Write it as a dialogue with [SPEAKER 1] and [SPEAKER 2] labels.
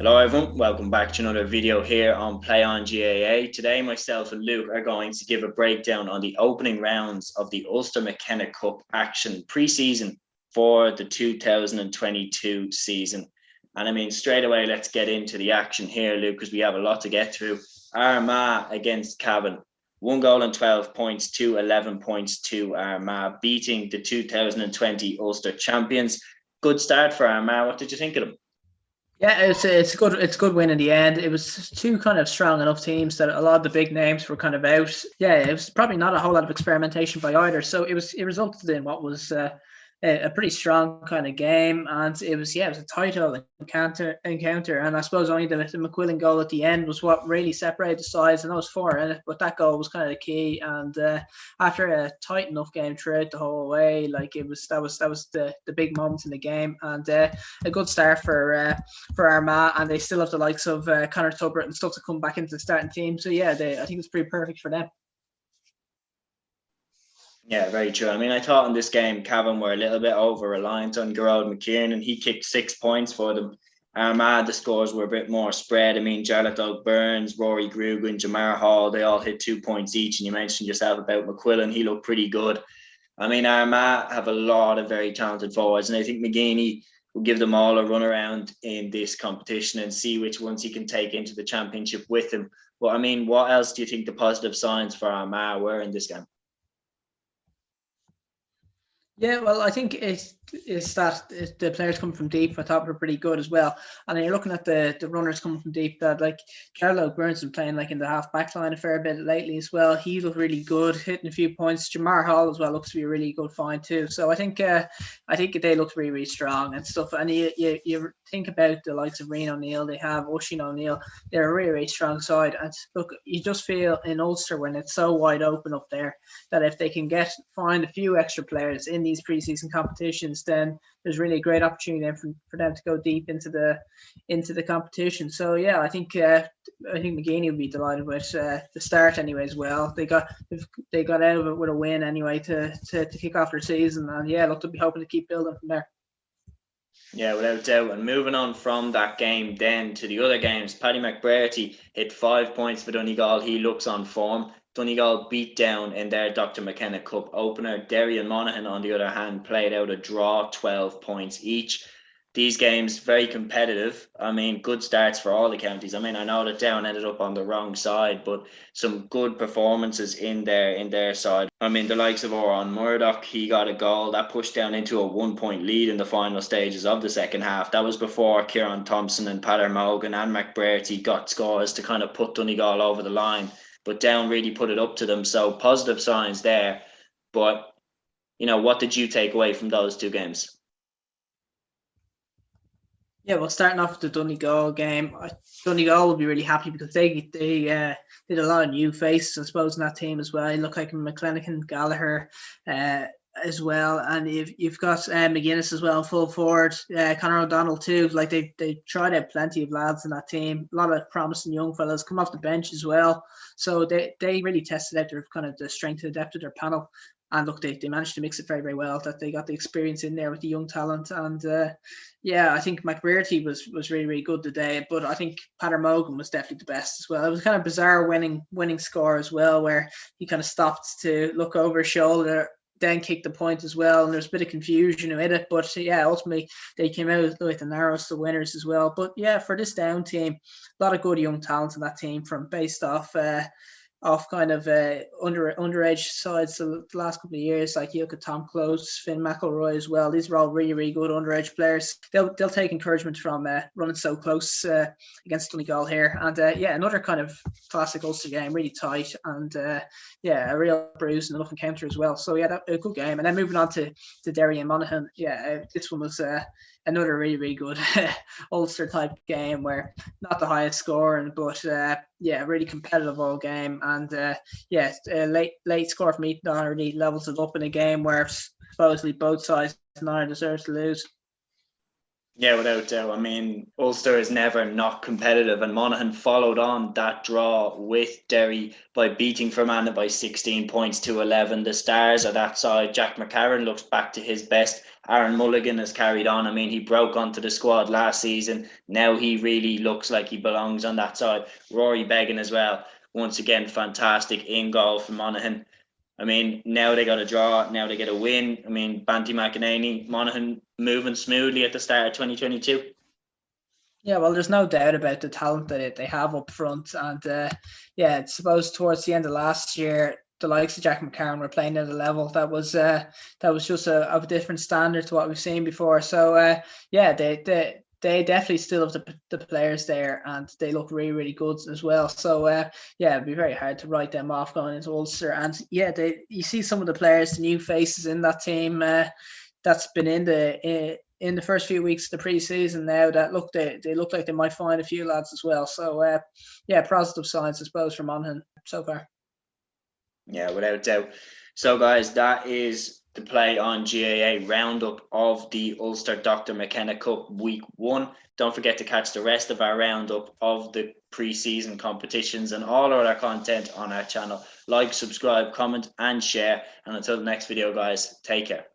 [SPEAKER 1] Hello everyone, welcome back to another video here on Play on GAA. Today myself and Luke are going to give a breakdown on the opening rounds of the Ulster McKenna Cup action pre-season for the 2022 season. And I mean, straight away, let's get into the action here, Luke, because we have a lot to get through. Armagh against Cavan. 1 goal and 12 points to 11 points to Armagh, beating the 2020 Ulster champions. Good start for Armagh. What did you think of them?
[SPEAKER 2] Yeah, it's a good win in the end. It was two kind of strong enough teams that a lot of the big names were kind of out. Yeah, it was probably not a whole lot of experimentation by either. So it resulted in what was a pretty strong kind of game, and it was a title encounter. And I suppose only the McQuillan goal at the end was what really separated the sides, and that was 4 in it. But that goal was kind of the key. And after a tight enough game throughout the whole way, like that was the big moments in the game, and a good start for Armagh, and they still have the likes of Conor Tubritt and stuff to come back into the starting team. So yeah, I think it's pretty perfect for them.
[SPEAKER 1] Yeah, very true. I mean, I thought in this game, Cavan were a little bit over-reliant on Gerald McKiernan. He kicked 6 points for them. Armagh, the scores were a bit more spread. I mean, Jarlath Burns, Rory Grugan, Jamar Hall, they all hit 2 points each. And you mentioned yourself about McQuillan. He looked pretty good. I mean, Armagh have a lot of very talented forwards. And I think McGeeney will give them all a run around in this competition and see which ones he can take into the championship with him. But I mean, what else do you think the positive signs for Armagh were in this game?
[SPEAKER 2] Yeah, well, I think it's that the players coming from deep. I thought were pretty good as well. And then you're looking at the runners coming from deep. That like Jarlath Burns been playing like in the half back line a fair bit lately as well. He looked really good, hitting a few points. Jamar Hall as well looks to be a really good find too. So I think they looked really, really strong and stuff. And you think about the likes of Rian O'Neill, they have Oisin O'Neill. They're a really, really strong side. And look, you just feel in Ulster when it's so wide open up there that if they can find a few extra players in these preseason competitions, then there's really a great opportunity for them to go deep into the competition. So yeah, I think McGeeney will be delighted with the start anyway as well. They got out of it with a win anyway to kick off their season, and yeah, look, they'll be hoping to keep building from there.
[SPEAKER 1] Yeah, without doubt. And moving on from that game then to the other games, Paddy McBrearty hit 5 points for Donegal. He looks on form. Donegal beat down in their Dr. McKenna Cup opener. Derry and Monaghan, on the other hand, played out a draw, 12 points each. These games, very competitive. I mean, good starts for all the counties. I mean, I know that Down ended up on the wrong side, but some good performances in their side. I mean, the likes of Oran Murdoch, he got a goal that pushed Down into a 1 point lead in the final stages of the second half. That was before Kieran Thompson and Peadar Mogan and McBrearty got scores to kind of put Donegal over the line. But Down really put it up to them. So positive signs there. But, what did you take away from those two games?
[SPEAKER 2] Yeah, well, starting off with the Donegal game, Donegal will be really happy because they did a lot of new faces, I suppose, in that team as well. You look like McClenaghan, Gallagher, as well, and you've got McGuinness as well, full forward. Conor O'Donnell too. Like they tried out plenty of lads in that team. A lot of promising young fellas come off the bench as well. So they really tested out their kind of the strength and depth of their panel. And look, they managed to mix it very, very well. That they got the experience in there with the young talent. And yeah, I think McBrearty was really, really good today. But I think Peadar Mogan was definitely the best as well. It was kind of bizarre winning score as well, where he kind of stopped to look over his shoulder, then kicked the point as well. And there's a bit of confusion with it. But yeah, ultimately they came out with the narrowest of winners as well. But yeah, for this Down team, a lot of good young talent in that team based off kind of underage sides the last couple of years, like you look at Tom Close, Finn McElroy as well. These are all really, really good underage players. They'll take encouragement from running so close against Donegal here. And yeah, another kind of classic Ulster game, really tight, and yeah, a real bruise and a tough encounter as well. So yeah, a good game. And then moving on to Derry and Monaghan, yeah, this one was another really, really good Ulster type game where not the highest scoring, but yeah, really competitive all game. And yeah, late score from Ethan already levels it up in a game where supposedly both sides neither deserves to lose.
[SPEAKER 1] Yeah, without doubt. I mean, Ulster is never not competitive, and Monaghan followed on that draw with Derry by beating Fermanagh by 16 points to 11. The stars are that side. Jack McCarron looks back to his best. Aaron Mulligan has carried on. I mean, he broke onto the squad last season. Now he really looks like he belongs on that side. Rory Beggan as well. Once again, fantastic in goal for Monaghan. I mean, now they got a draw. Now they get a win. I mean, Banty McEnany, Monaghan moving smoothly at the start of 2022.
[SPEAKER 2] Yeah, well, there's no doubt about the talent that they have up front. And I suppose towards the end of last year, the likes of Jack McCarron were playing at a level that was just of a different standard to what we've seen before. So they definitely still have the players there, and they look really, really good as well. So it'd be very hard to write them off going into Ulster. And you see some of the players, the new faces in that team that's been in the first few weeks of the pre-season now that they look like they might find a few lads as well. So positive signs, I suppose, for Monaghan so far.
[SPEAKER 1] Yeah, without doubt. So guys, that is the Play On GAA roundup of the Ulster Dr. McKenna Cup week 1. Don't forget to catch the rest of our roundup of the pre-season competitions and all our other content on our channel. Like, subscribe, comment and share. And until the next video, guys, take care.